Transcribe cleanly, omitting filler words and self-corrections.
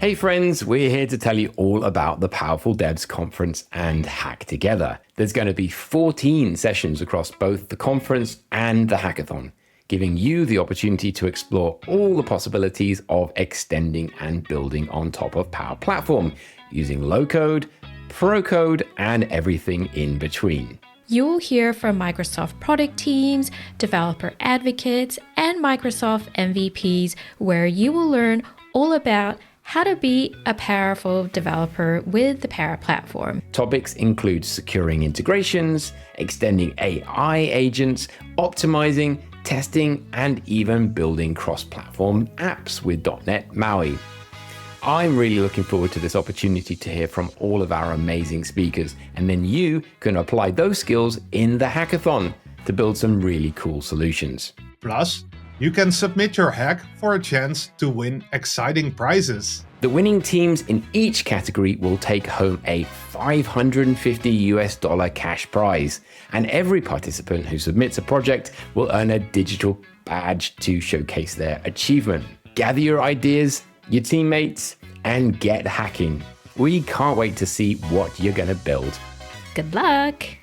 Hey friends, we're here to tell you all about the Powerful Devs Conference and Hack Together. There's going to be 14 sessions across both the conference and the hackathon, giving you the opportunity to explore all the possibilities of extending and building on top of Power Platform using low code, pro code, and everything in between. You'll hear from Microsoft product teams, developer advocates, and Microsoft MVPs, where you will learn all about how to be a powerful developer with the Power Platform. Topics include securing integrations, extending AI agents, optimizing, testing, and even building cross-platform apps with .NET MAUI. I'm really looking forward to this opportunity to hear from all of our amazing speakers, and then you can apply those skills in the hackathon to build some really cool solutions. Plus, you can submit your hack for a chance to win exciting prizes. The winning teams in each category will take home a $550 cash prize, and every participant who submits a project will earn a digital badge to showcase their achievement. Gather your ideas, your teammates, and get hacking. We can't wait to see what you're going to build. Good luck!